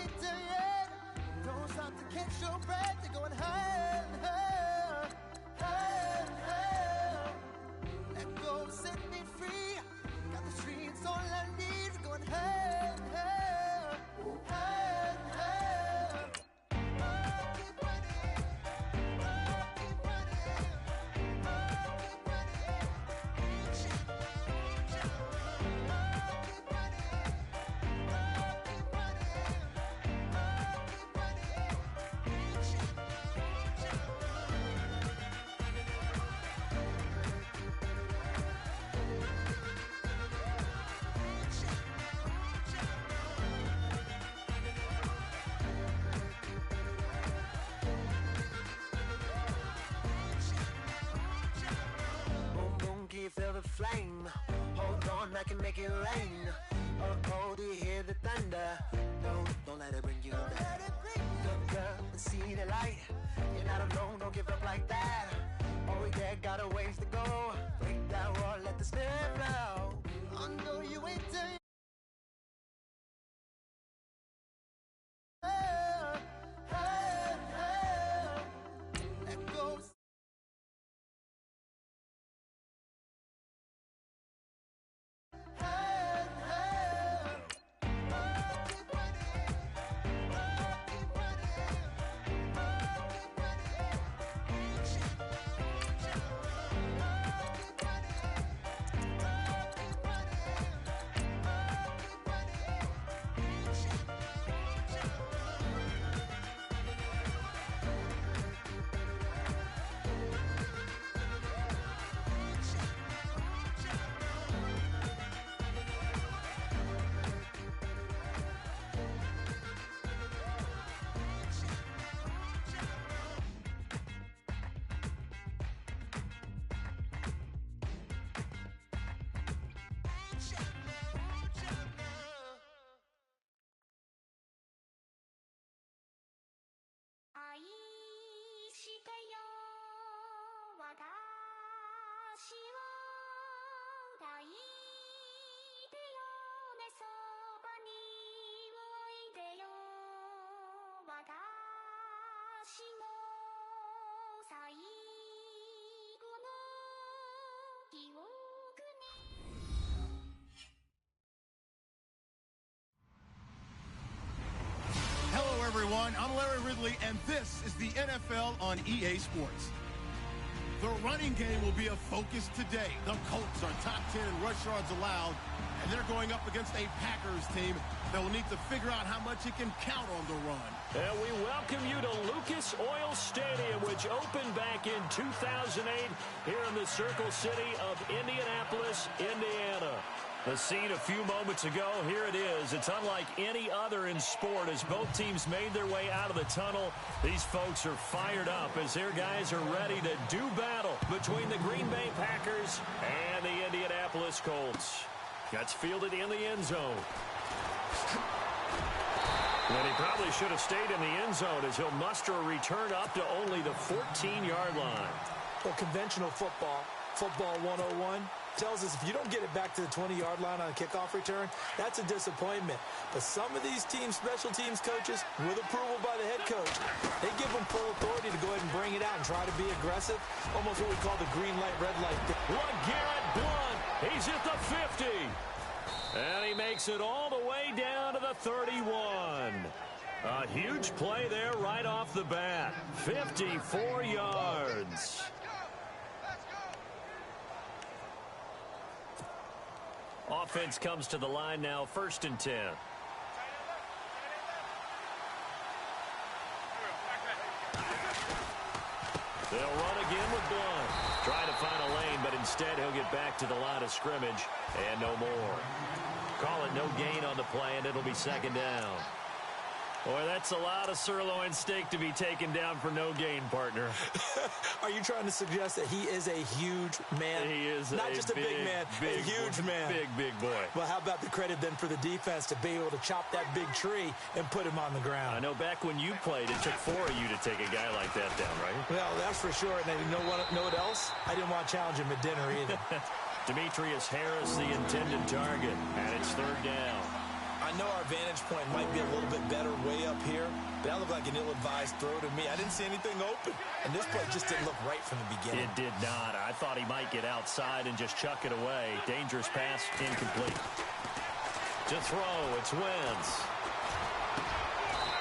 ain't done yet. Don't stop to catch your breath. They're going higher and higher, higher and higher. Let go, set me free. Got the streets, all I need. We're going higher and higher, higher and higher. Oh, keep running. Oh, keep running. Oh, keep running. Reach out, reach out. Oh, keep running. Oh, keep running. Oh, keep running. Reach out, reach out. Boom, boom, can you feel the flame? Hold on, I can make it rain. Oh, do you hear the thunder? Don't let it bring you down. Look up and see the light. You're not alone, don't give up like that. Oh yeah, got a ways to go. Break that wall, let the spirit flow. I know you ain't done. Higher, higher, higher. Let go. Higher, higher. Oh, keep running. Oh, keep running. Oh, keep running. Reach out, reach out. Oh, keep running. Oh, keep running. Oh, keep running. Reach out, reach out. Hello, everyone. I'm Larry Ridley, and this is the NFL on EA Sports. The running game will be a focus today. The Colts are top 10 in rush yards allowed, and they're going up against a Packers team that will need to figure out how much it can count on the run. And we welcome you to Lucas Oil Stadium, which opened back in 2008 here in the Circle City of Indianapolis, Indiana. The scene a few moments ago, here it is. It's unlike any other in sport as both teams made their way out of the tunnel. These folks are fired up as their guys are ready to do battle between the Green Bay Packers and the Indianapolis Colts. Gets fielded in the end zone. And he probably should have stayed in the end zone as he'll muster a return up to only the 14-yard line. Well, conventional football 101, tells us if you don't get it back to the 20-yard line on a kickoff return, that's a disappointment. But some of these teams, special teams coaches, with approval by the head coach, they give them full authority to go ahead and bring it out and try to be aggressive, almost what we call the green light, red light. LeGarrette Blount, he's at the 50. And he makes it all the way down to the 31. A huge play there right off the bat. 54 yards. Offense comes to the line now, 1st and 10. They'll run again with Blount. Trying to find a lane, but instead he'll get back to the line of scrimmage and no more. Call it no gain on the play, and it'll be 2nd down. Boy, that's a lot of sirloin steak to be taken down for no gain, partner. Are you trying to suggest that he is a huge man? He is not just a big man, a huge man. Big boy. Well, how about the credit then for the defense to be able to chop that big tree and put him on the ground? I know back when you played, it took 4 of you to take a guy like that down, right? Well, that's for sure. And you know what else? I didn't want to challenge him at dinner either. Demetrius Harris, the intended target, and it's 3rd down. I I know our vantage point might be a little bit better way up here, but that looked like an ill-advised throw to me. I didn't see anything open, and this play just didn't look right from the beginning. It did not. I thought he might get outside and just chuck it away. Dangerous pass, incomplete. To throw, it's Wentz.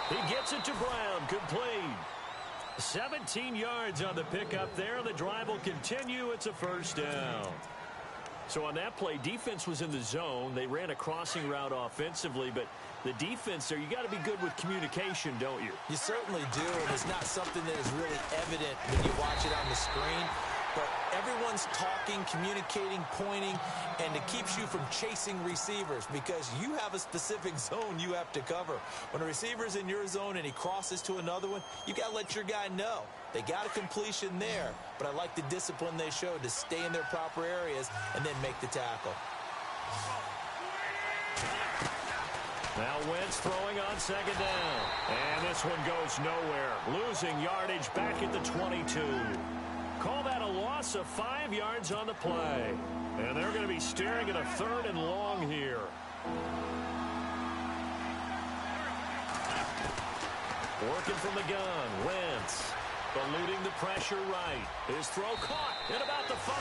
He gets it to Brown, complete. 17 yards on the pickup there. The drive will continue. It's a first down. So on that play, defense was in the zone. They ran a crossing route offensively, but the defense there, you got to be good with communication, don't you? You certainly do, and it's not something that is really evident when you watch it on the screen. But everyone's talking, communicating, pointing, and it keeps you from chasing receivers because you have a specific zone you have to cover. When a receiver's in your zone and he crosses to another one, you got to let your guy know. They got a completion there, but I like the discipline they showed to stay in their proper areas and then make the tackle. Now Wentz throwing on second down. And this one goes nowhere. Losing yardage back at the 22. Call that a loss of 5 yards on the play. And they're going to be staring at a 3rd and long here. Working from the gun, Wentz. Eluding the pressure right. His throw caught at about the 5.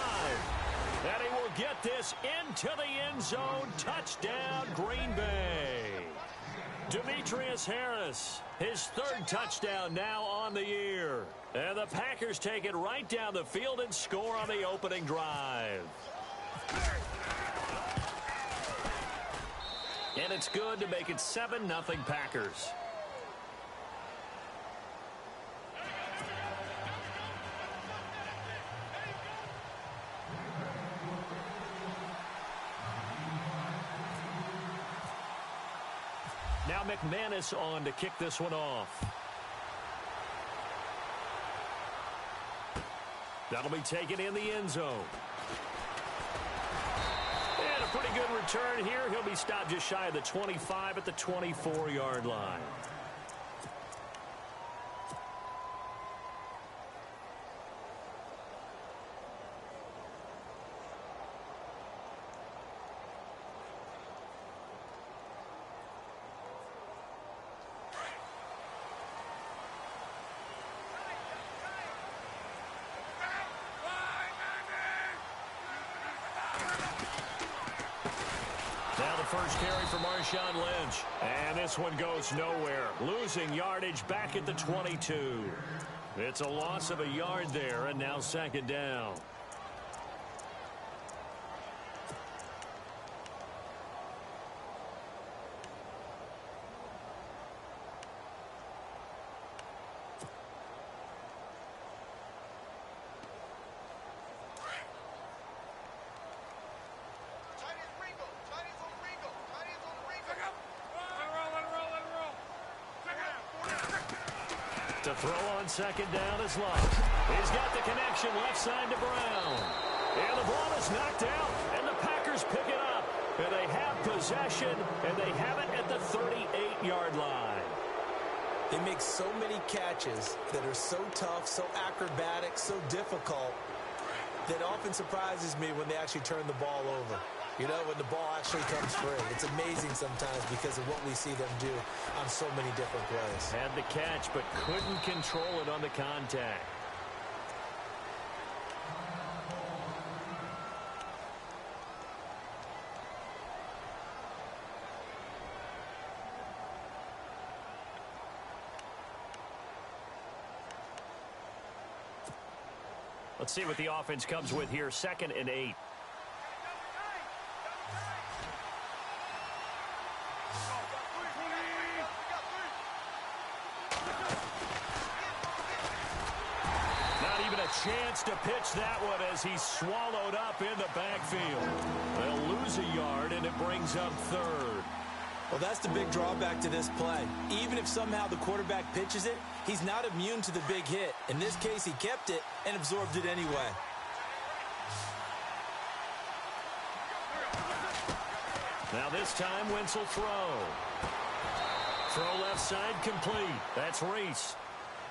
And he will get this into the end zone. Touchdown, Green Bay. Demetrius Harris, his 3rd touchdown now on the year. And the Packers take it right down the field and score on the opening drive. And it's good to make it 7-0 Packers. Now McManus on to kick this one off. That'll be taken in the end zone. And a pretty good return here. He'll be stopped just shy of the 25 at the 24-yard line. First carry for Marshawn Lynch. And this one goes nowhere. Losing yardage back at the 22. It's a loss of a yard there, and now second down. To throw on second down is Love. He's got the connection left side to Brown. And the ball is knocked out, and the Packers pick it up. And they have possession, and they have it at the 38-yard line. They make so many catches that are so tough, so acrobatic, so difficult, that often surprises me when they actually turn the ball over. You know, when the ball actually comes free. It's amazing sometimes because of what we see them do on so many different plays. Had the catch, but couldn't control it on the contact. Let's see what the offense comes with here. 2nd and 8. Chance to pitch that one as he's swallowed up in the backfield. They'll lose a yard, and it brings up 3rd. Well, that's the big drawback to this play. Even if somehow the quarterback pitches it, he's not immune to the big hit. In this case, he kept it and absorbed it anyway. Now this time, Wentz will throw. Throw left side complete. That's Reese.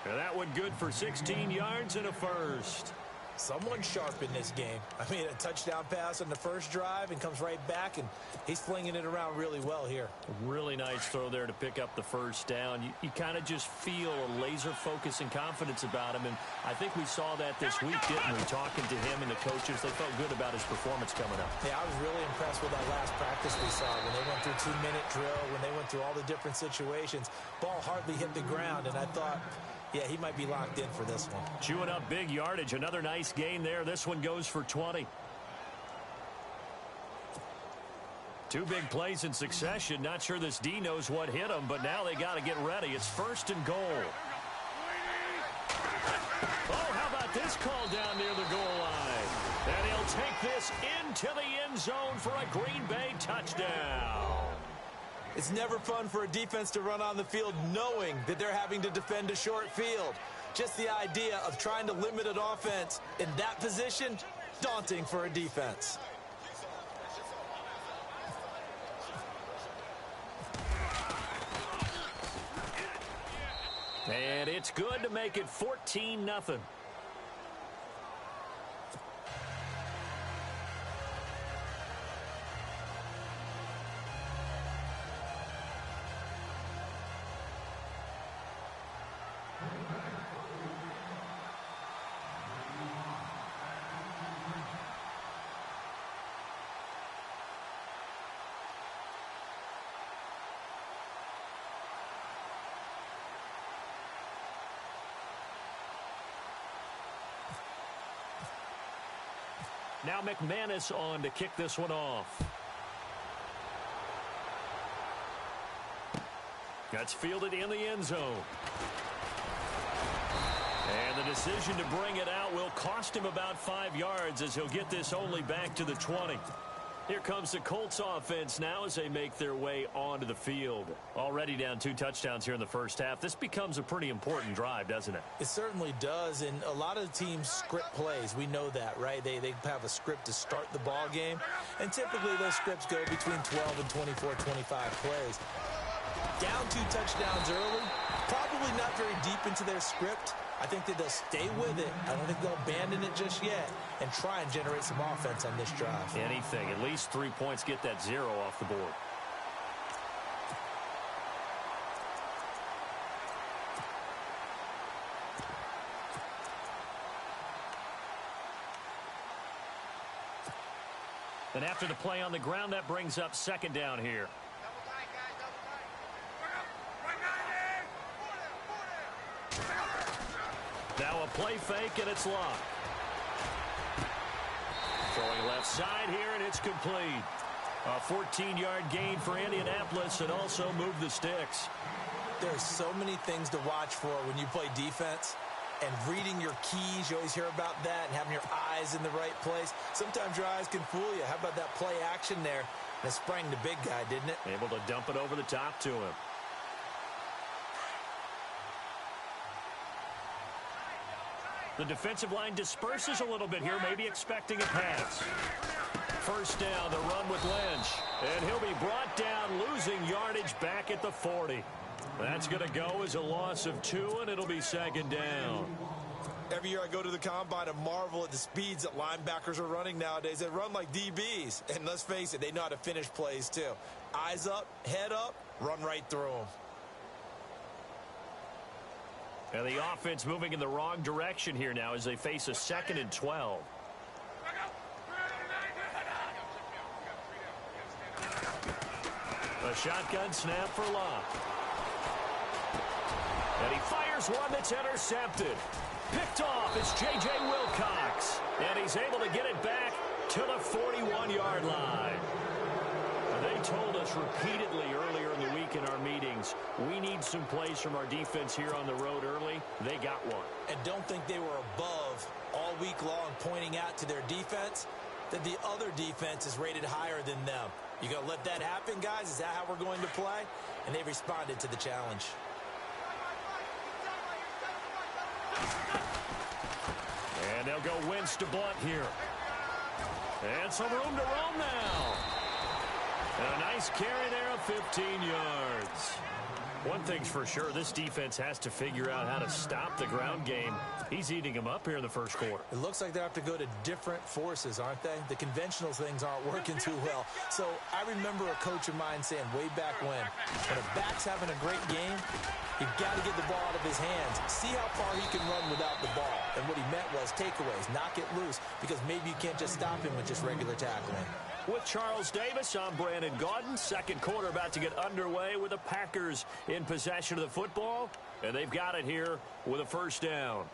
And that one good for 16 yards and a first. Someone sharp in this game. I mean, a touchdown pass on the first drive and comes right back, and he's flinging it around really well here. Really nice throw there to pick up the first down. You kind of just feel a laser focus and confidence about him, and I think we saw that this week, didn't we? Talking to him and the coaches, they felt good about his performance coming up. Yeah, I was really impressed with that last practice we saw when they went through 2-minute drill, when they went through all the different situations. Ball hardly hit the ground, and I thought, yeah, he might be locked in for this one. Chewing up big yardage. Another nice gain there. This one goes for 20. 2 big plays in succession. Not sure this D knows what hit him, but now they got to get ready. It's 1st and goal. Oh, how about this call down near the goal line? And he'll take this into the end zone for a Green Bay touchdown. It's never fun for a defense to run on the field knowing that they're having to defend a short field. Just the idea of trying to limit an offense in that position, daunting for a defense. And it's good to make it 14-0. Now McManus on to kick this one off. That's fielded in the end zone. And the decision to bring it out will cost him about 5 yards as he'll get this only back to the 20. Here comes the Colts offense now as they make their way onto the field. Already down 2 touchdowns here in the first half. This becomes a pretty important drive, doesn't it? It certainly does, and a lot of teams script plays. We know that, right? They have a script to start the ball game, and typically those scripts go between 12 and 24, 25 plays. Down 2 touchdowns early, probably not very deep into their script. I think that they'll stay with it. I don't think they'll abandon it just yet and try and generate some offense on this drive. Anything. At least 3 points, get that 0 off the board. And after the play on the ground, that brings up 2nd down here. Now a play fake, and it's locked. Throwing left side here, and it's complete. A 14-yard gain for Indianapolis, and also move the sticks. There's so many things to watch for when you play defense. And reading your keys, you always hear about that, and having your eyes in the right place. Sometimes your eyes can fool you. How about that play action there? And it sprang the big guy, didn't it? Able to dump it over the top to him. The defensive line disperses a little bit here, maybe expecting a pass. 1st down, the run with Lynch. And he'll be brought down, losing yardage back at the 40. That's going to go as a loss of 2, and it'll be 2nd down. Every year I go to the combine and marvel at the speeds that linebackers are running nowadays. They run like DBs. And let's face it, they know how to finish plays too. Eyes up, head up, run right through them. And the offense moving in the wrong direction here now as they face a 2nd and 12. A shotgun snap for Locke. And he fires one that's intercepted. Picked off, it's J.J. Wilcox. And he's able to get it back to the 41-yard line. They told us repeatedly earlier in the week in our meetings, we need some plays from our defense here on the road early. They got one. And don't think they were above all week long pointing out to their defense that the other defense is rated higher than them. You going to let that happen, guys? Is that how we're going to play? And they responded to the challenge. And they'll go Wentz to Blunt here. And some room to roam now. A nice carry there of 15 yards. One thing's for sure, this defense has to figure out how to stop the ground game. He's eating them up here in the first quarter. It looks like they have to go to different forces, aren't they? The conventional things aren't working too well. So I remember a coach of mine saying way back when a back's having a great game, you've got to get the ball out of his hands. See how far he can run without the ball. And what he meant was takeaways, knock it loose, because maybe you can't just stop him with just regular tackling. With Charles Davis, I'm Brandon Gaudin. Second quarter about to get underway with the Packers in possession of the football. And they've got it here with a first down.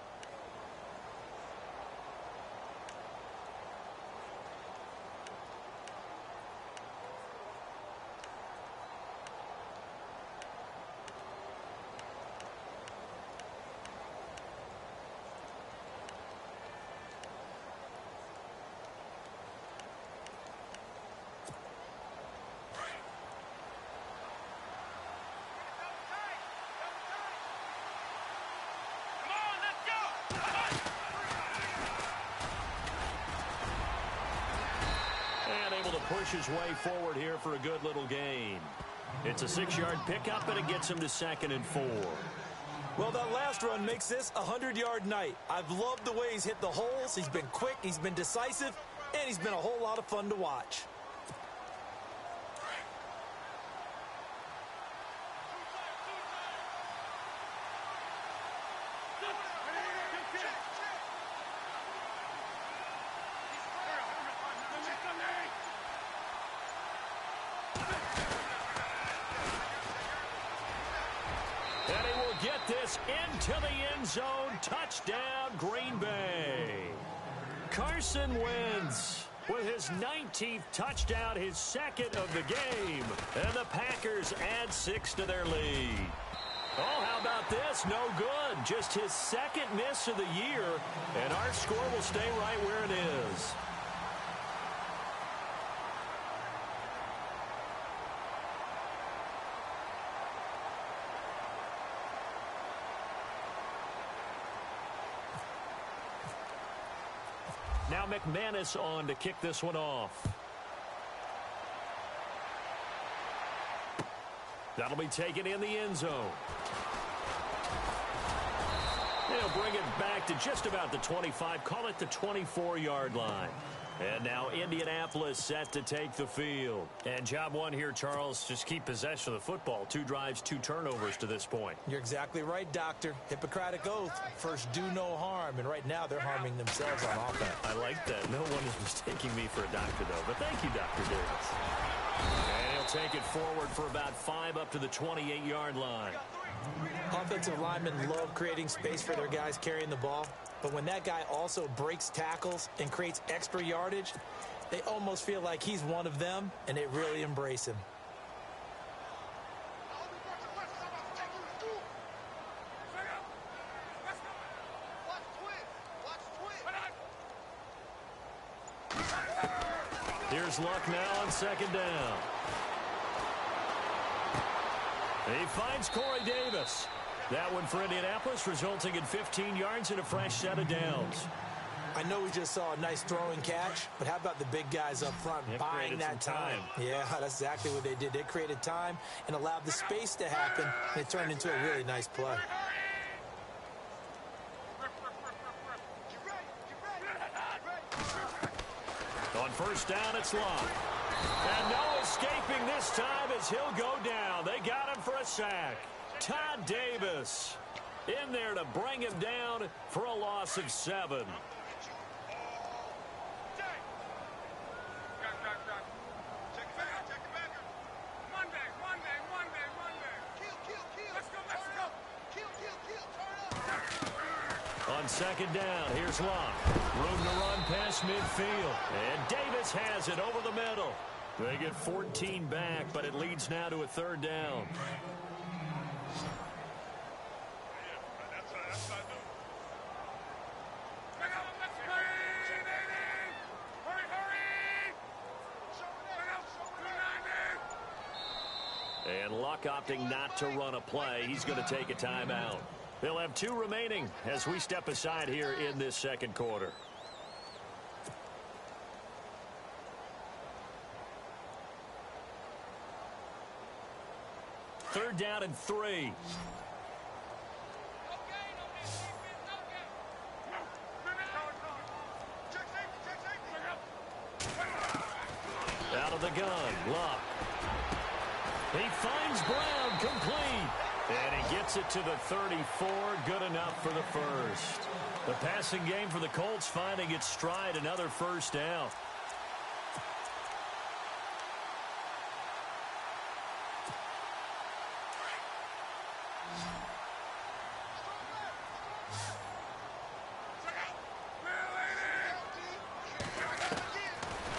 Push his way forward here for a good little gain. It's a 6-yard pickup, and it gets him to 2nd and 4. Well, that last run makes this a 100-yard night. I've loved the way he's hit the holes. He's been quick, he's been decisive, and he's been a whole lot of fun to watch. Get this into the end zone. Touchdown, Green Bay. Carson Wentz with his 19th touchdown, his 2nd of the game. And the Packers add 6 to their lead. Oh, how about this? No good. Just his 2nd miss of the year. And our score will stay right where it is. Now McManus on to kick this one off. That'll be taken in the end zone. They'll bring it back to just about the 25, call it the 24-yard line. And now Indianapolis set to take the field. And job one here, Charles, just keep possession of the football. 2 drives, 2 turnovers to this point. You're exactly right, Doctor. Hippocratic oath. First, do no harm. And right now, they're harming themselves on offense. I like that. No one is mistaking me for a doctor, though. But thank you, Dr. Davis. And he'll take it forward for about 5 up to the 28-yard line. Offensive linemen love creating space for their guys carrying the ball. But when that guy also breaks tackles and creates extra yardage, they almost feel like he's one of them, and they really embrace him. Here's Luck now on 2nd down. He finds Corey Davis. That one for Indianapolis, resulting in 15 yards and a fresh set of downs. I know we just saw a nice throwing catch, but how about the big guys up front buying that time? Yeah, that's exactly what they did. They created time and allowed the space to happen, and it turned into a really nice play. On 1st down, it's Luck. And no escaping this time as he'll go down. They got him for a sack. Todd Davis in there to bring him down for a loss of 7. On 2nd down, here's Luck. Room to run past midfield. And Davis has it over the middle. They get 14 back, but it leads now to a 3rd down. And Luck opting not to run a play. He's going to take a timeout. They'll have 2 remaining as we step aside here in this 2nd quarter. 3rd down and 3. Out of the gun, Luck. He finds Brown, complete. And he gets it to the 34, good enough for the first. The passing game for the Colts finding its stride, another first down.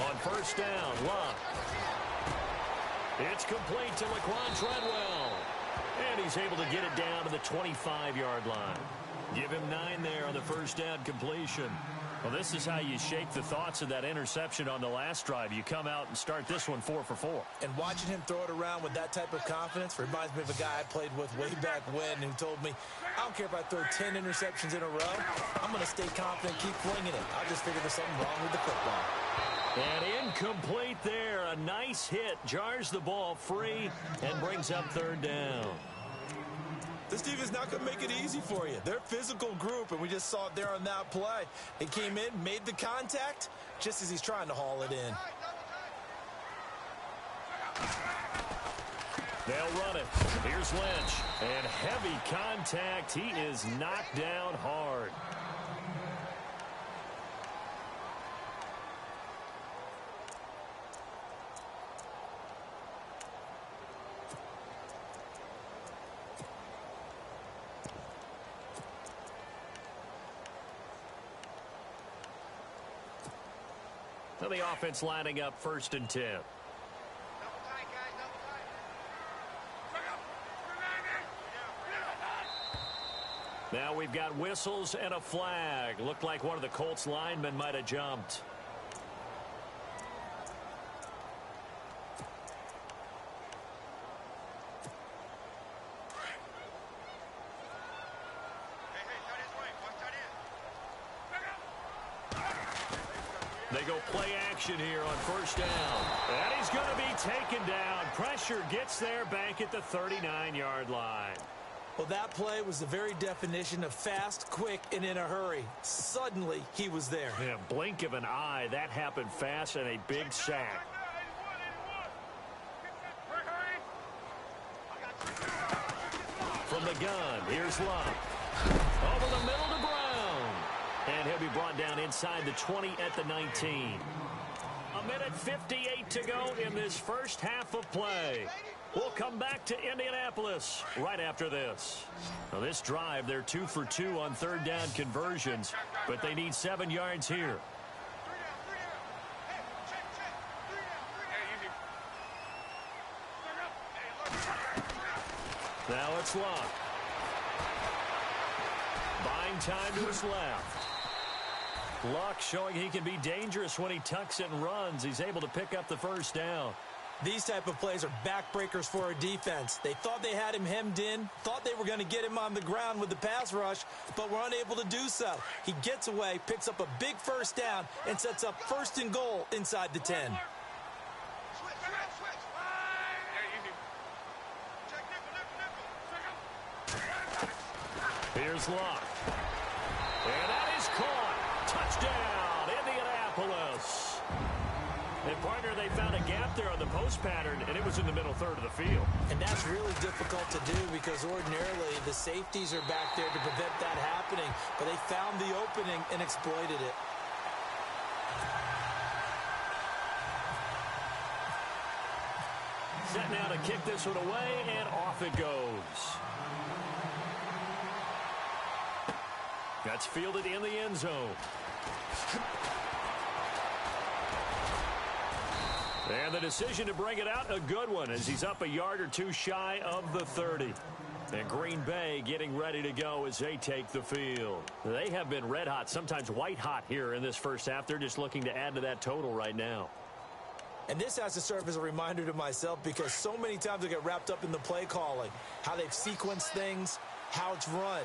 On first down, Luck. It's complete to Laquan Treadwell. And he's able to get it down to the 25-yard line. Give him 9 there on the first down completion. Well, this is how you shake the thoughts of that interception on the last drive. You come out and start this one 4 for 4. And watching him throw it around with that type of confidence reminds me of a guy I played with way back when who told me, I don't care if I throw 10 interceptions in a row. I'm going to stay confident, keep flinging it. I just figure there's something wrong with the football. And incomplete there. A nice hit. Jars the ball free and brings up 3rd down. This defense is not going to make it easy for you. They're a physical group, and we just saw it there on that play. They came in, made the contact, just as he's trying to haul it in. They'll run it. Here's Lynch. And heavy contact. He is knocked down hard. So the offense lining up 1st and 10. Now we've got whistles and a flag. Looked like one of the Colts linemen might have jumped. They go play action here on first down. And he's going to be taken down. Pressure gets there back at the 39-yard line. Well, that play was the very definition of fast, quick, and in a hurry. Suddenly, he was there. Yeah, blink of an eye. That happened fast and a big sack. From the gun, here's Luck. Over the middle to Brown. And he'll be brought down inside the 20 at the 19. 1:58 to go in this first half of play. We'll come back to Indianapolis right after this. Now this drive, they're 2 for 2 on 3rd down conversions, but they need 7 yards here. Now it's Luck. Buying time to his left. Luck showing he can be dangerous when he tucks it and runs. He's able to pick up the first down. These type of plays are backbreakers for a defense. They thought they had him hemmed in, thought they were going to get him on the ground with the pass rush, but were unable to do so. He gets away, picks up a big first down, and sets up 1st and goal inside the 10. Here's Luck. And that is caught. Touchdown, Indianapolis. And, partner, they found a gap there on the post pattern, and it was in the middle 3rd of the field. And that's really difficult to do because ordinarily the safeties are back there to prevent that happening. But they found the opening and exploited it. Set now to kick this one away, and off it goes. That's fielded in the end zone. And the decision to bring it out, a good one, as he's up a yard or two shy of the 30. And Green Bay getting ready to go as they take the field. They have been red hot, sometimes white hot here in this first half. They're just looking to add to that total right now. And this has to serve as a reminder to myself because so many times I get wrapped up in the play calling, how they've sequenced things, how it's run.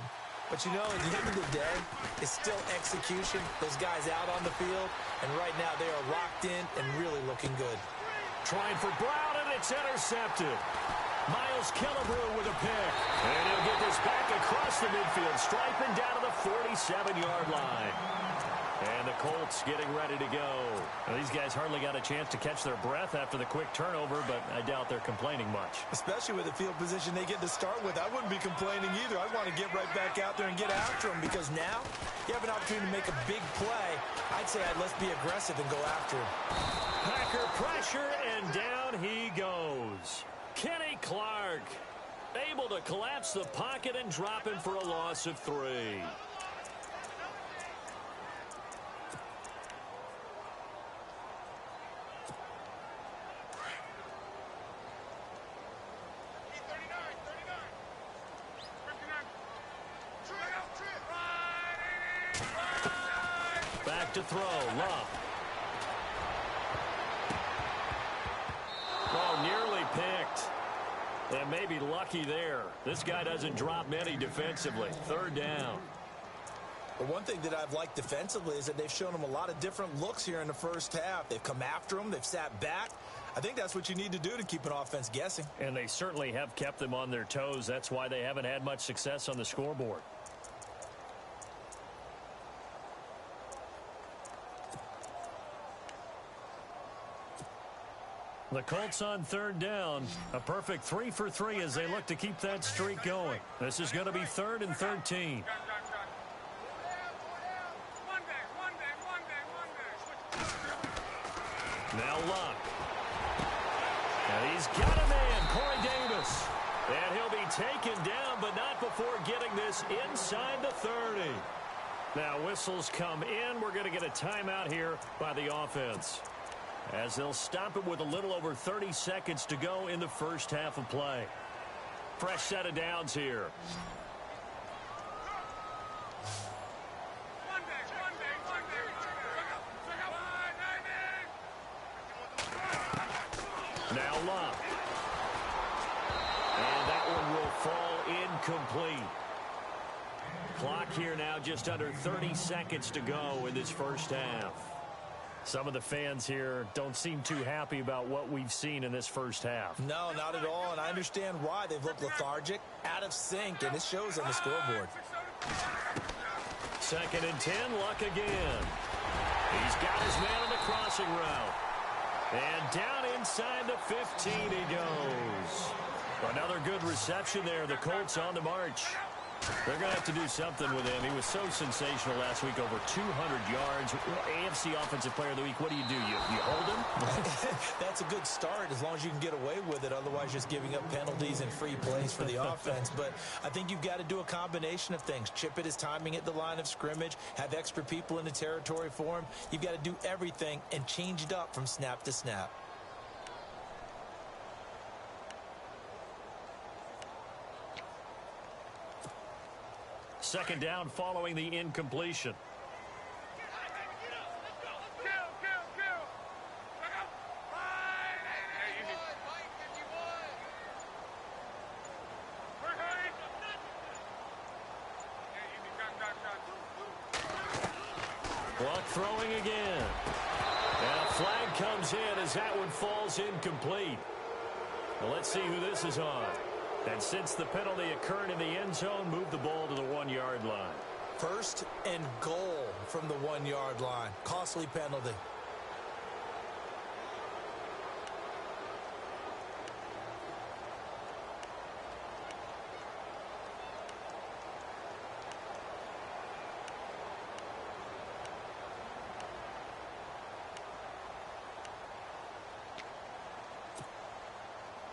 But, you know, at the end of the day, it's still execution. Those guys out on the field, and right now they are locked in and really looking good. Trying for Brown, and it's intercepted. Miles Killebrew with a pick. And he'll get this back across the midfield, striping down to the 47-yard line. And the Colts getting ready to go. Now, these guys hardly got a chance to catch their breath after the quick turnover, but I doubt they're complaining much. Especially with the field position they get to start with. I wouldn't be complaining either. I'd want to get right back out there and get after them, because now you have an opportunity to make a big play. I'd say let's be aggressive and go after him. Packer pressure, and down he goes. Kenny Clark able to collapse the pocket and drop him for a loss of 3. Back to throw, Love. Oh, nearly picked. And maybe lucky there. This guy doesn't drop many defensively. 3rd down. But one thing that I've liked defensively is that they've shown him a lot of different looks here in the first half. They've come after him. They've sat back. I think that's what you need to do to keep an offense guessing. And they certainly have kept them on their toes. That's why they haven't had much success on the scoreboard. The Colts on 3rd down. A perfect 3 for 3 as they look to keep that streak going. This is going to be 3rd and 13. Now Luck. And he's got a man, Corey Davis. And he'll be taken down, but not before getting this inside the 30. Now whistles come in. We're going to get a timeout here by the offense, as they'll stop it with a little over 30 seconds to go in the first half of play. Fresh set of downs here. Now Luck. And that one will fall incomplete. Clock here now just under 30 seconds to go in this first half. Some of the fans here don't seem too happy about what we've seen in this first half. No, not at all, and I understand why. They've looked lethargic, out of sync, and it shows on the scoreboard. 2nd and 10, Luck again. He's got his man on the crossing route. And down inside the 15 he goes. Another good reception there. The Colts on the march. They're going to have to do something with him. He was so sensational last week, over 200 yards. AFC Offensive Player of the Week, what do? You hold him? That's a good start as long as you can get away with it. Otherwise, just giving up penalties and free plays for the offense. But I think you've got to do a combination of things. Chip it his timing at the line of scrimmage. Have extra people in the territory for him. You've got to do everything and change it up from snap to snap. Second down following the incompletion. Luck throwing again. And a flag comes in as that one falls incomplete. Well, let's see who this is on. And since the penalty occurred in the end zone, move the ball to the 1-yard line. 1st and goal from the 1-yard line. Costly penalty.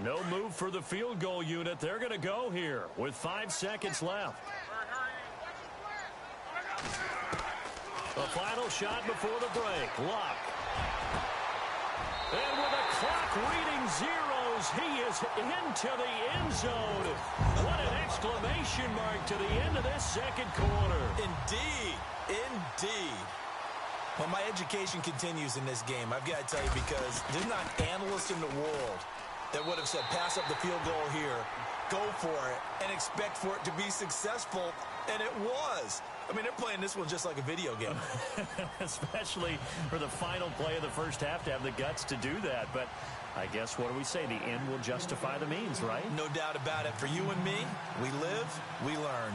No move for the field goal unit. They're going to go here with 5 seconds left. The final shot before the break. Luck. And with the clock reading zeros, he is into the end zone. What an exclamation mark to the end of this second quarter. Indeed. Indeed. Well, my education continues in this game, I've got to tell you, because there's not an analyst in the world that would have said pass up the field goal here, go for it, and expect for it to be successful, and it was. I mean, they're playing this one just like a video game. Especially for the final play of the first half to have the guts to do that. But I guess, what do we say? The end will justify the means, right? No doubt about it. For you and me, we live, we learn.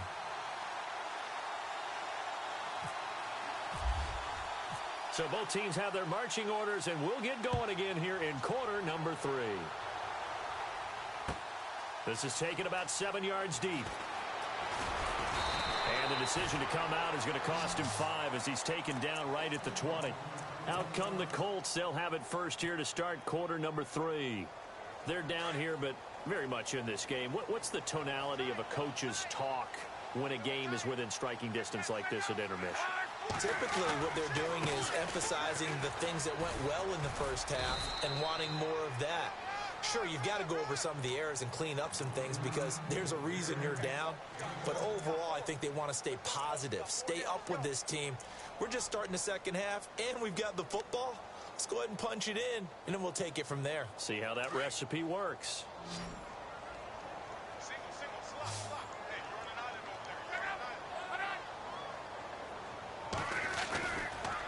So both teams have their marching orders, and we'll get going again here in quarter number 3. This is taken about 7 yards deep. And the decision to come out is going to cost him 5 as he's taken down right at the 20. Out come the Colts. They'll have it first here to start quarter number 3. They're down here, but very much in this game. What's the tonality of a coach's talk when a game is within striking distance like this at intermission? Typically, what they're doing is emphasizing the things that went well in the first half and wanting more of that. Sure, you've got to go over some of the errors and clean up some things because there's a reason you're down. But overall, I think they want to stay positive, stay up with this team. We're just starting the second half, and we've got the football. Let's go ahead and punch it in, and then we'll take it from there. See how that recipe works.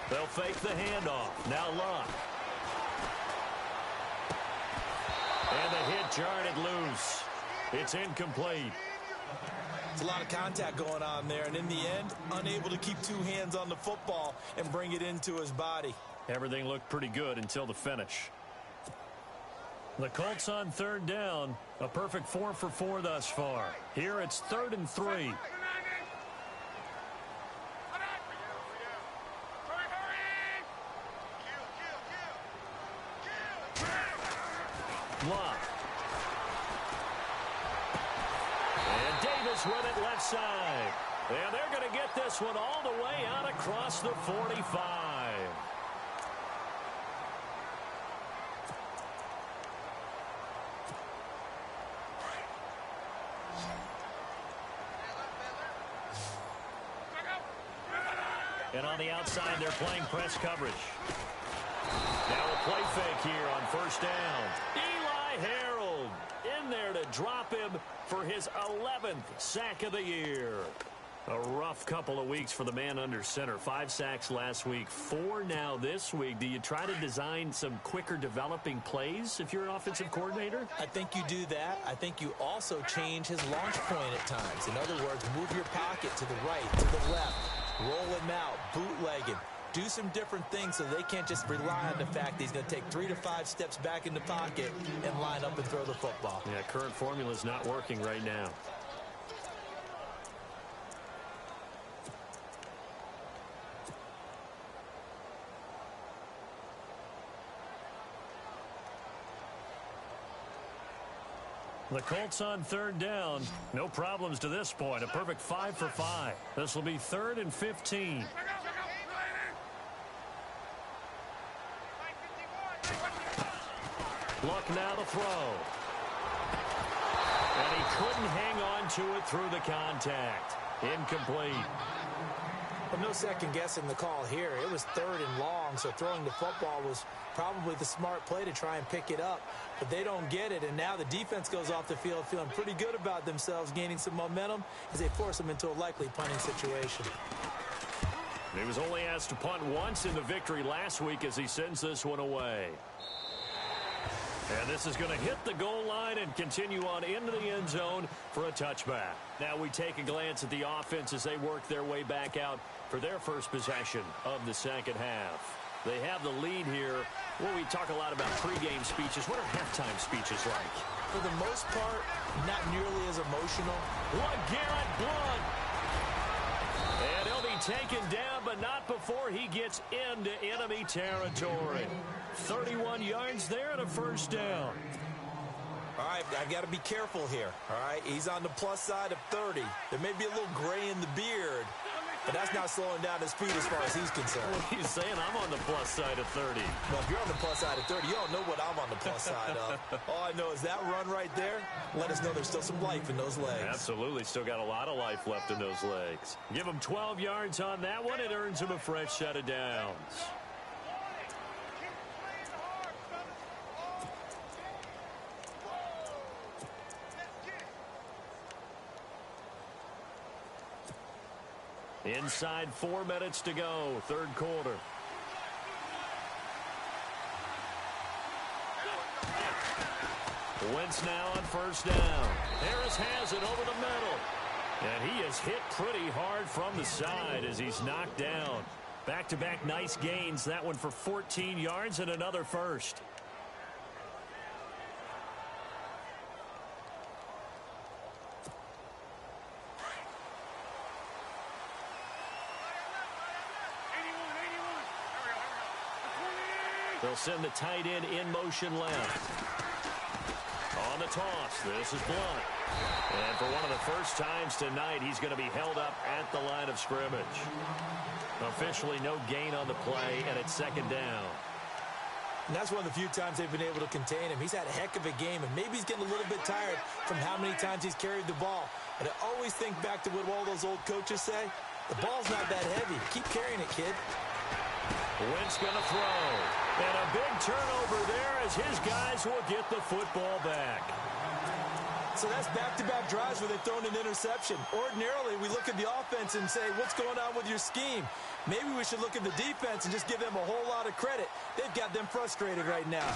They'll fake the handoff. Now Luck. And the hit jarred loose. It's incomplete. It's a lot of contact going on there, and in the end, unable to keep 2 hands on the football and bring it into his body. Everything looked pretty good until the finish. The Colts on 3rd down. A perfect 4 for 4 thus far. Here it's 3rd and 3. Luck. And Davis with it left side. And they're going to get this one all the way out across the 45. And on the outside, they're playing press coverage. Now a play fake here on 1st down. Eli Harold in there to drop him for his 11th sack of the year. A rough couple of weeks for the man under center. 5 sacks last week, 4 now this week. Do you try to design some quicker developing plays if you're an offensive coordinator? I think you do that. I think you also change his launch point at times. In other words, move your pocket to the right, to the left, roll him out, bootleg him. Do some different things so they can't just rely on the fact that he's going to take 3 to 5 steps back in the pocket and line up and throw the football. Yeah, current formula is not working right now. The Colts on 3rd down. No problems to this point. A perfect 5 for 5. This will be 3rd and 15. Luck now to throw. And he couldn't hang on to it through the contact. Incomplete. But no second guessing the call here. It was 3rd and long, so throwing the football was probably the smart play to try and pick it up. But they don't get it, and now the defense goes off the field feeling pretty good about themselves, gaining some momentum as they force them into a likely punting situation. He was only asked to punt once in the victory last week as he sends this one away. And this is going to hit the goal line and continue on into the end zone for a touchback. Now we take a glance at the offense as they work their way back out for their first possession of the second half. They have the lead here. Well, we talk a lot about pregame speeches. What are halftime speeches like? For the most part, not nearly as emotional. LeGarrette Blount. And he'll be taken down, but not before he gets into enemy territory. 31 yards there and a 1st down. All right, I've got to be careful here. All right, he's on the plus side of 30. There may be a little gray in the beard, but that's not slowing down his speed as far as he's concerned. What are you saying? I'm on the plus side of 30. Well, if you're on the plus side of 30, you don't know what I'm on the plus side of. All I know is that run right there, let us know there's still some life in those legs. Absolutely. Still got a lot of life left in those legs. Give him 12 yards on that one. It earns him a fresh set of downs. Inside 4 minutes to go, third quarter. Wentz now on first down. Harris has it over the middle. And he is hit pretty hard from the side as he's knocked down. Back-to-back nice gains. That one for 14 yards and another first. They'll send the tight end in motion left. On the toss, this is Blunt. And for one of the first times tonight, he's going to be held up at the line of scrimmage. Officially no gain on the play, and it's second down. And that's one of the few times they've been able to contain him. He's had a heck of a game, and maybe he's getting a little bit tired from how many times he's carried the ball. And I always think back to what all those old coaches say. The ball's not that heavy. Keep carrying it, kid. Wentz going to throw. And a big turnover there as his guys will get the football back. So that's back-to-back drives where they've thrown an interception. Ordinarily, we look at the offense and say, what's going on with your scheme? Maybe we should look at the defense and just give them a whole lot of credit. They've got them frustrated right now.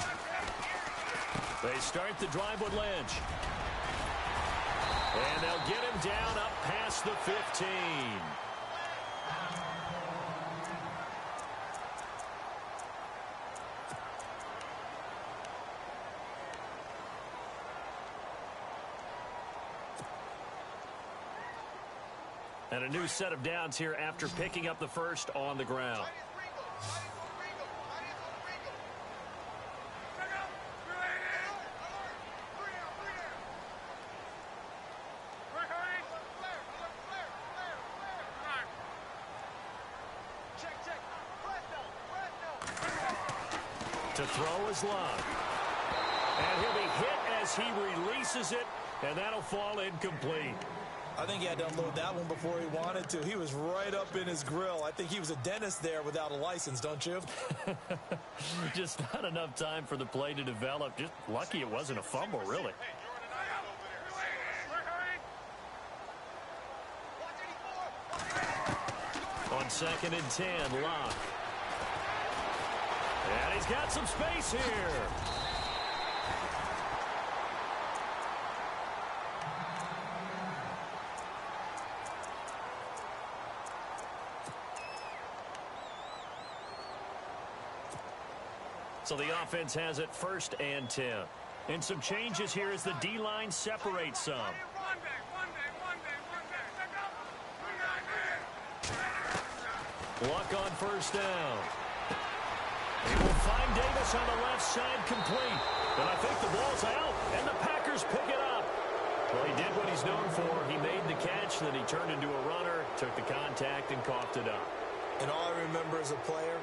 They start the drive with Lynch. And they'll get him down up past the 15. And a new set of downs here after picking up the first on the ground. To throw is Love. And he'll be hit as he releases it, and that'll fall incomplete. I think he had to unload that one before he wanted to. He was right up in his grill. I think he was a dentist there without a license, don't you? Just not enough time for the play to develop. Just lucky it wasn't a fumble, really. On 2nd and 10, Locke. And he's got some space here. So the offense has it 1st and 10. And some changes here as the D-line separates some. Luck on first down. He will find Davis on the left side complete. But I think the ball's out, and the Packers pick it up. Well, he did what he's known for. He made the catch, then he turned into a runner, took the contact, and coughed it up. And all I remember as a player,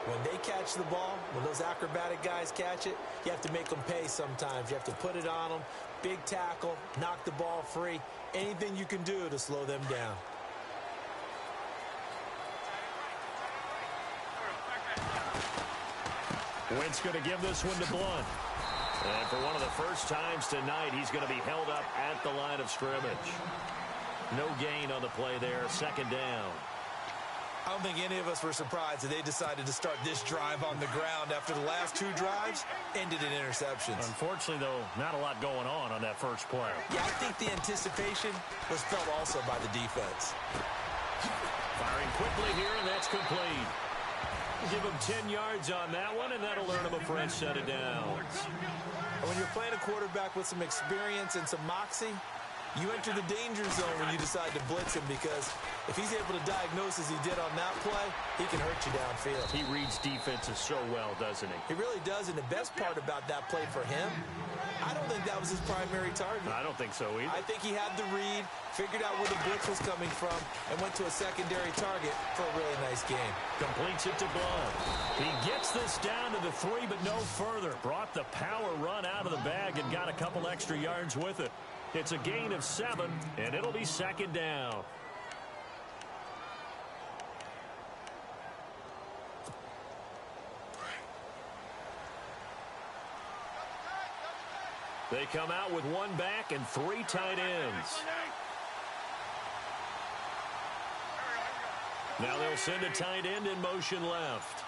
when they catch the ball, when those acrobatic guys catch it, you have to make them pay sometimes. You have to put it on them, big tackle, knock the ball free, anything you can do to slow them down. Wentz going to give this one to Blunt. And for one of the first times tonight, he's going to be held up at the line of scrimmage. No gain on the play there, 2nd down. I don't think any of us were surprised that they decided to start this drive on the ground after the last 2 drives ended in interceptions. Unfortunately, though, not a lot going on that first play. Yeah, I think the anticipation was felt also by the defense. Firing quickly here, and that's complete. Give him 10 yards on that one, and that'll earn him a fresh set of downs. And when you're playing a quarterback with some experience and some moxie, you enter the danger zone when you decide to blitz him, because if he's able to diagnose as he did on that play, he can hurt you downfield. He reads defenses so well, doesn't he? He really does, and the best part about that play for him, I don't think that was his primary target. I don't think so either. I think he had the read, figured out where the blitz was coming from, and went to a secondary target for a really nice game. Completes it to Blunt. He gets this down to the 3, but no further. Brought the power run out of the bag and got a couple extra yards with it. It's a gain of 7, and it'll be 2nd down. They come out with 1 back and 3 tight ends. Now they'll send a tight end in motion left.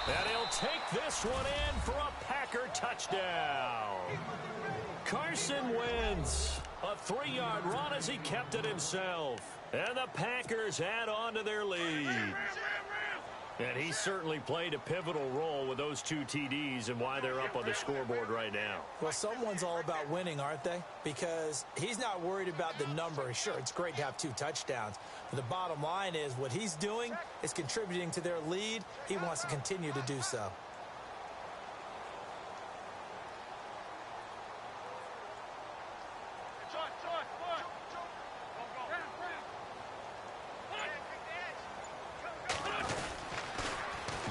And he'll take this one in for a Packer touchdown. Carson Wentz, a 3-yard run as he kept it himself. And the Packers add on to their lead. And he certainly played a pivotal role with those 2 TDs and why they're up on the scoreboard right now. Well, someone's all about winning, aren't they? Because he's not worried about the number. Sure, it's great to have 2 touchdowns. But the bottom line is what he's doing is contributing to their lead. He wants to continue to do so.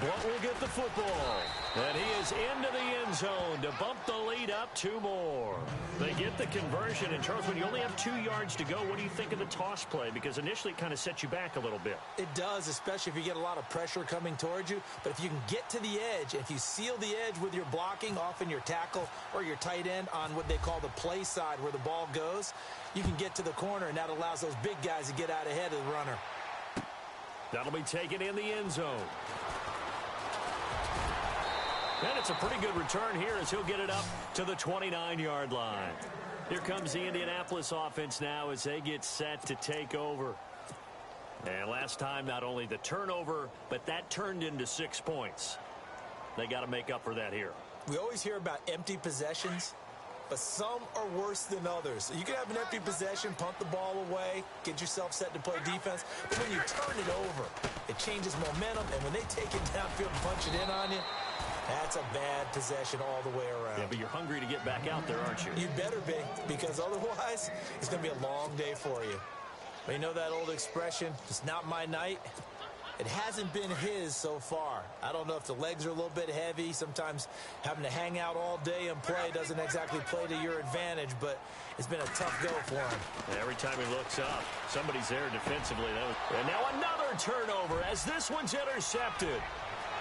Blunt will get the football. And he is into the end zone to bump the lead up 2 more. They get the conversion. And, Charles, when you only have 2 yards to go, what do you think of the toss play? Because initially it kind of sets you back a little bit. It does, especially if you get a lot of pressure coming towards you. But if you can get to the edge, if you seal the edge with your blocking, often your tackle or your tight end on what they call the play side where the ball goes, you can get to the corner, and that allows those big guys to get out ahead of the runner. That'll be taken in the end zone. And it's a pretty good return here as he'll get it up to the 29-yard line. Here comes the Indianapolis offense now as they get set to take over. And last time, not only the turnover, but that turned into 6 points. They got to make up for that here. We always hear about empty possessions, but some are worse than others. You can have an empty possession, punt the ball away, get yourself set to play defense. But when you turn it over, it changes momentum. And when they take it downfield and punch it in on you, that's a bad possession all the way around. Yeah, but you're hungry to get back out there, aren't you? You better be, because otherwise it's going to be a long day for you. But you know that old expression, it's not my night? It hasn't been his so far. I don't know if the legs are a little bit heavy. Sometimes having to hang out all day and play doesn't exactly play to your advantage, but it's been a tough go for him. Every time he looks up, somebody's there defensively. And now another turnover as this one's intercepted.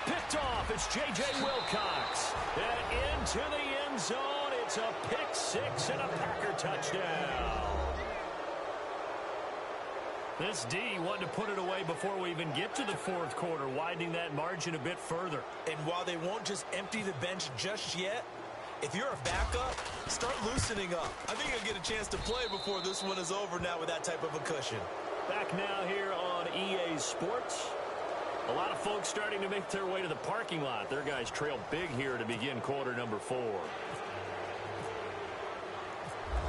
Picked off, it's J.J. Wilcox. And into the end zone, it's a pick 6 and a Packer touchdown. This D wanted to put it away before we even get to the 4th quarter, widening that margin a bit further. And while they won't just empty the bench just yet, if you're a backup, start loosening up. I think you'll get a chance to play before this one is over now with that type of a cushion. Back now here on EA Sports. A lot of folks starting to make their way to the parking lot. Their guys trail big here to begin quarter number 4.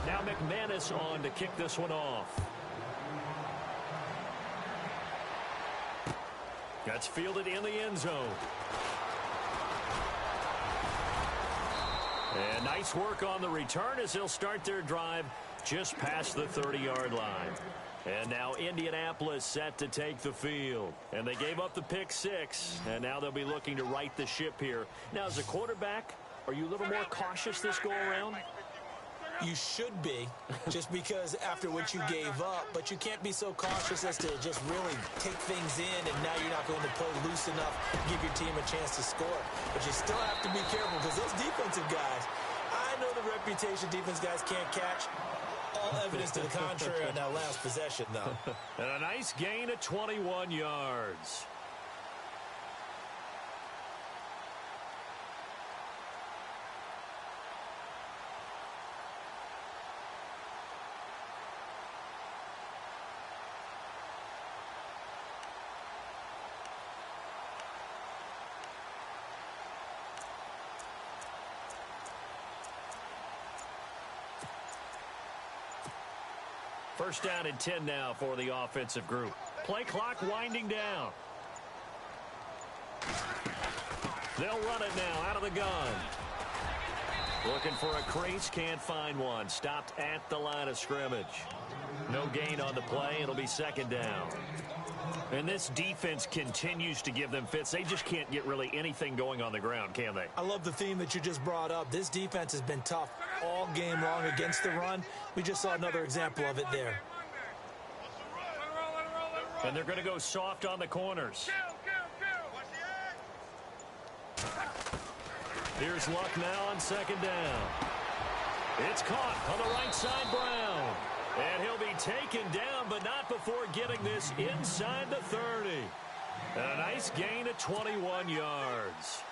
Now McManus on to kick this one off. That's fielded in the end zone. And nice work on the return as they'll start their drive just past the 30-yard line. And now Indianapolis set to take the field. And they gave up the pick 6, and now they'll be looking to right the ship here. Now, as a quarterback, are you a little more cautious this go-around? You should be, just because after what you gave up, but you can't be so cautious as to just really take things in, and now you're not going to play loose enough to give your team a chance to score. But you still have to be careful because those defensive guys, I know the reputation defense guys can't catch. All evidence to the contrary on that last possession, though. And a nice gain of 21 yards. First down and 10 now for the offensive group. Play clock winding down. They'll run it now out of the gun. Looking for a crease, can't find one. Stopped at the line of scrimmage. No gain on the play. It'll be second down. And this defense continues to give them fits. They just can't get really anything going on the ground, can they? I love the theme that you just brought up. This defense has been tough all game long against the run. We just saw another example of it there. And they're going to go soft on the corners. Here's Luck now on second down. It's caught on the right side, Brown. And he'll be taken down, but not before getting this inside the 30. And a nice gain of 21 yards.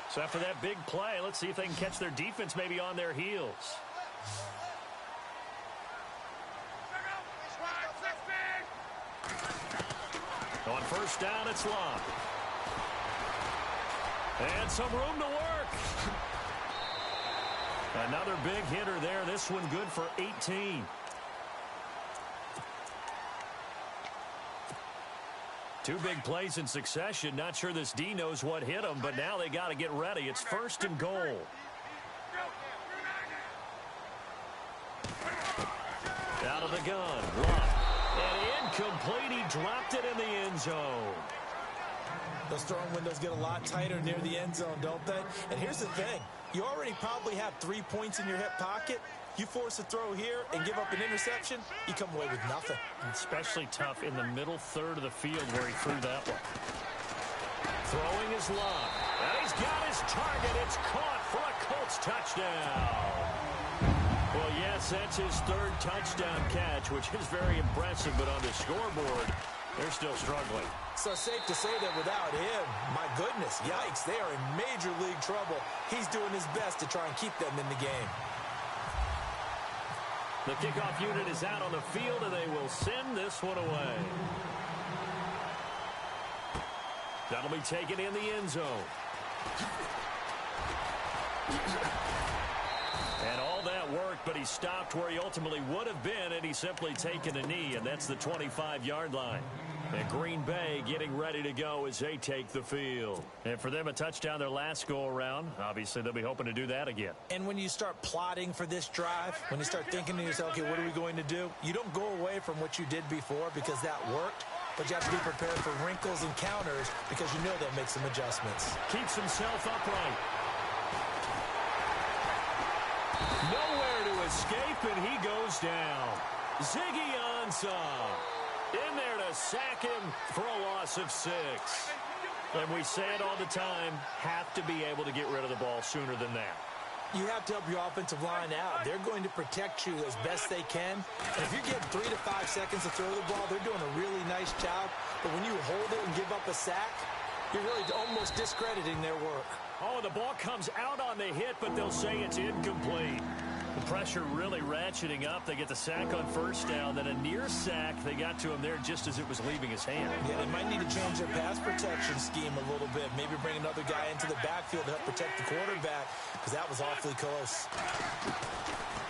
So after that big play, let's see if they can catch their defense maybe on their heels. On first down, it's Love. And some room to work. Another big hitter there. This one good for 18. Two big plays in succession. Not sure this D knows what hit him, but now they got to get ready. It's first and goal. Out of the gun. Love. And incomplete. He dropped it in the end zone. Those throwing windows get a lot tighter near the end zone, don't they? And here's the thing. You already probably have 3 points in your hip pocket. You force a throw here and give up an interception, you come away with nothing. Especially tough in the middle third of the field where he threw that one. Throwing is Love. And he's got his target. It's caught for a Colts touchdown. Well, yes, that's his third touchdown catch, which is very impressive, but on the scoreboard, they're still struggling. So safe to say that without him, my goodness, yikes, they are in major league trouble. He's doing his best to try and keep them in the game. The kickoff unit is out on the field, and they will send this one away. That'll be taken in the end zone. And all that worked, but he stopped where he ultimately would have been, and he's simply taken a knee, and that's the 25-yard line. And Green Bay getting ready to go as they take the field. And for them, a touchdown their last go-around. Obviously, they'll be hoping to do that again. And when you start plotting for this drive, when you start thinking to yourself, okay, what are we going to do? You don't go away from what you did before because that worked, but you have to be prepared for wrinkles and counters because you know they'll make some adjustments. Keeps himself upright. Nowhere to escape, and he goes down. Ziggy Ansah in there to sack him for a loss of 6. And we say it all the time, have to be able to get rid of the ball sooner than that. You have to help your offensive line out. They're going to protect you as best they can. And if you're getting 3 to 5 seconds to throw the ball, they're doing a really nice job. But when you hold it and give up a sack, you're really almost discrediting their work. Oh, the ball comes out on the hit, but they'll say it's incomplete. The pressure really ratcheting up. They get the sack on first down, then a near sack. They got to him there just as it was leaving his hand. Yeah, they might need to change their pass protection scheme a little bit. Maybe bring another guy into the backfield to help protect the quarterback, because that was awfully close.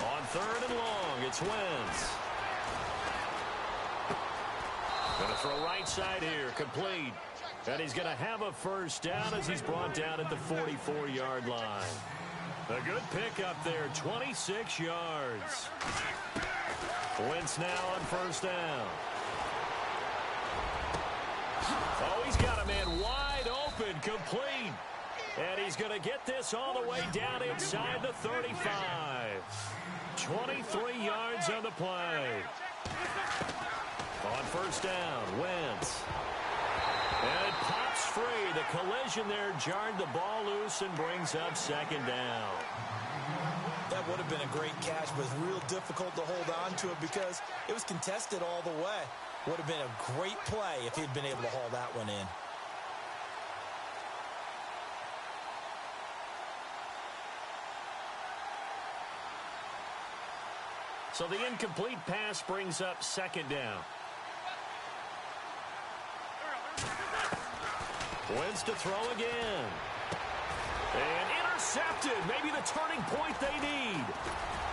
On third and long, it's Wentz. Going to throw right side here, complete. And he's going to have a first down as he's brought down at the 44-yard line. A good pickup there, 26 yards. Wentz now on first down. Oh, he's got a man wide open, complete. And he's going to get this all the way down inside the 35. 23 yards on the play. On first down, Wentz. And it pops free. The collision there jarred the ball loose and brings up second down. That would have been a great catch, but it's real difficult to hold on to it because it was contested all the way. Would have been a great play if he'd been able to haul that one in. So the incomplete pass brings up second down. Wentz to throw again. And intercepted. Maybe the turning point they need.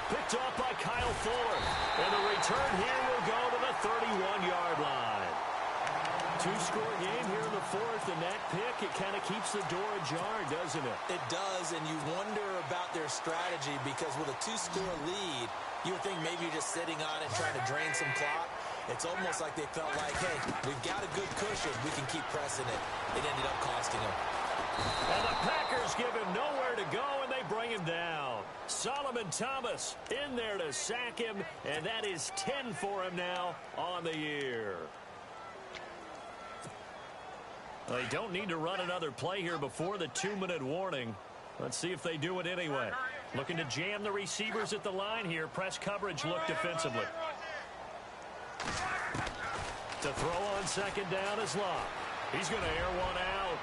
Picked off by Kyle Fuller. And the return here will go to the 31-yard line. Two-score game here in the fourth, and that pick, it kind of keeps the door ajar, doesn't it? It does, and you wonder about their strategy because with a two-score lead, you would think maybe you're just sitting on it trying to drain some clock. It's almost like they felt like, hey, we've got a good cushion. We can keep pressing it. It ended up costing them. And the Packers give him nowhere to go, and they bring him down. Solomon Thomas in there to sack him, and that is 10 for him now on the year. They don't need to run another play here before the 2-minute warning. Let's see if they do it anyway. Looking to jam the receivers at the line here. Press coverage look defensively. To throw on second down is Locke. He's going to air one out.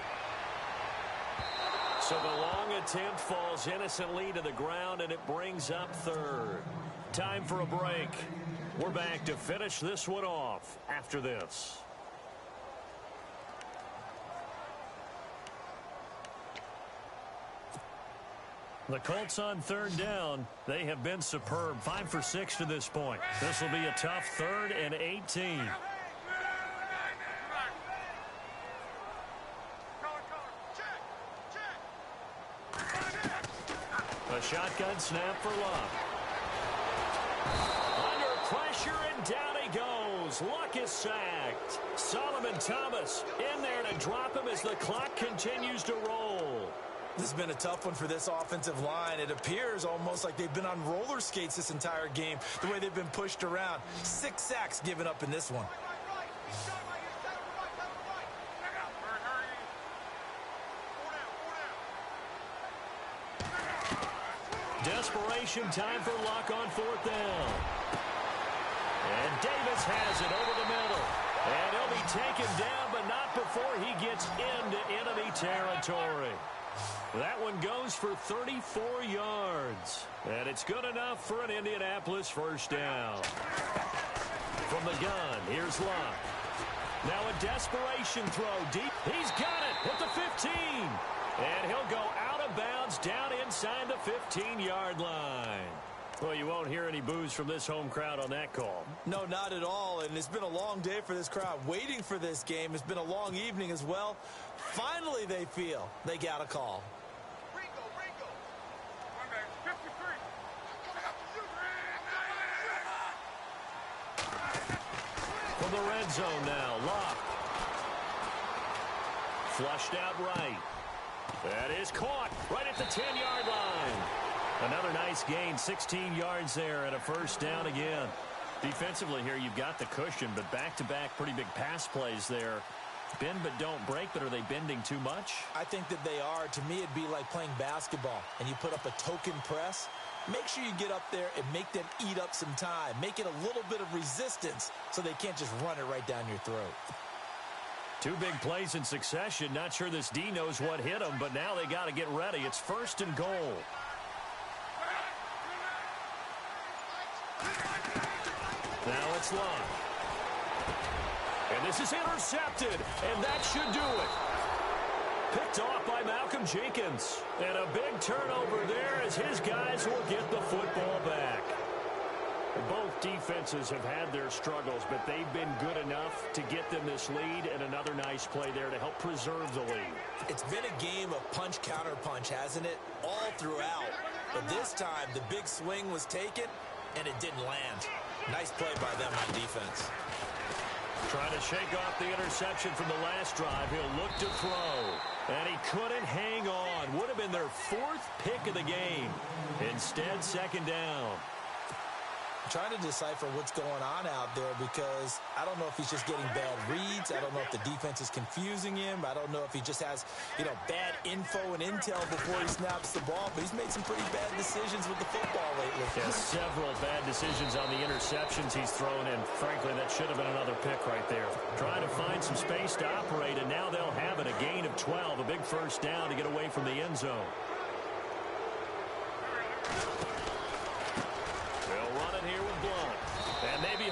So the long attempt falls innocently to the ground, and it brings up third. Time for a break. We're back to finish this one off after this. The Colts on third down. They have been superb. 5 for 6 to this point. This will be a tough 3rd and 18. A shotgun snap for Locke. Under pressure, and down he goes. Luck is sacked. Solomon Thomas in there to drop him as the clock continues to roll. This has been a tough one for this offensive line. It appears almost like they've been on roller skates this entire game, the way they've been pushed around. 6 sacks given up in this one. Desperation time for Luck on 4th down. And Davis has it over the middle. And he'll be taken down, but not before he gets into enemy territory. That one goes for 34 yards. And it's good enough for an Indianapolis first down. From the gun, here's Luck. Now a desperation throw deep. He's got it at the 15. And he'll go out of bounds down inside the 15-yard line. Well, you won't hear any boos from this home crowd on that call. No, not at all. And it's been a long day for this crowd waiting for this game. It's been a long evening as well. Finally, they feel they got a call. From the red zone now, Locke. Flushed out right. That is caught right at the 10-yard line. Another nice gain, 16 yards there, and a first down again. Defensively here, you've got the cushion, but back-to-back pretty big pass plays there. Bend but don't break, but are they bending too much? I think that they are. To me, it'd be like playing basketball, and you put up a token press. Make sure you get up there and make them eat up some time. Make it a little bit of resistance so they can't just run it right down your throat. 2 big plays in succession. Not sure this D knows what hit him, but now they got to get ready. It's 1st and goal. Now it's Locke. And this is intercepted, and that should do it. Picked off by Malcolm Jenkins. And a big turnover there as his guys will get the football back. Both defenses have had their struggles, but they've been good enough to get them this lead, and another nice play there to help preserve the lead. It's been a game of punch-counter-punch, hasn't it? All throughout. But this time, the big swing was taken, and it didn't land. Nice play by them on defense. Trying to shake off the interception from the last drive. He'll look to throw. And he couldn't hang on. Would have been their 4th pick of the game. Instead, 2nd down. Trying to decipher what's going on out there because I don't know if he's just getting bad reads. I don't know if the defense is confusing him. I don't know if he just has, bad info and intel before he snaps the ball. But he's made some pretty bad decisions with the football lately. Yeah, several bad decisions on the interceptions he's thrown, and frankly, that should have been another pick right there. Trying to find some space to operate, and now they'll have it. A gain of 12, a big first down to get away from the end zone.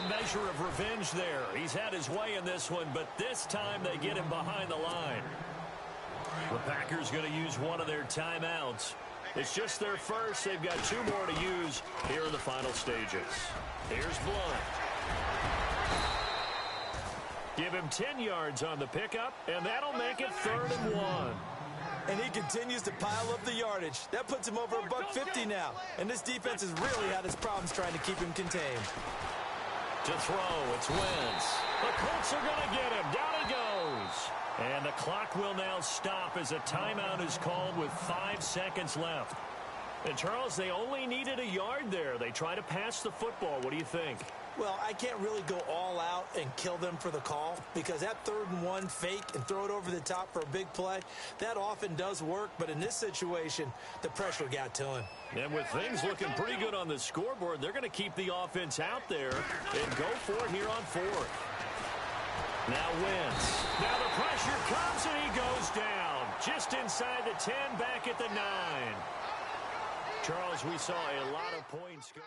Measure of revenge there. He's had his way in this one, but this time they get him behind the line. The Packers going to use one of their timeouts. It's just their first. They've got 2 more to use here in the final stages. Here's Blunt. Give him 10 yards on the pickup, and that'll make it 3rd and 1. And he continues to pile up the yardage. That puts him over $150 now. And this defense has really had its problems trying to keep him contained. To throw, it's Wentz. The Colts are going to get him. Down he goes. And the clock will now stop as a timeout is called with 5 seconds left. And, Charles, they only needed a yard there. They try to pass the football. What do you think? Well, I can't really go all out and kill them for the call because that 3rd and 1 fake and throw it over the top for a big play, that often does work. But in this situation, the pressure got to him. And with things looking pretty good on the scoreboard, they're going to keep the offense out there and go for it here on 4th. Now Wentz. Now the pressure comes and he goes down. Just inside the 10, back at the 9. Charles, we saw a lot of points go.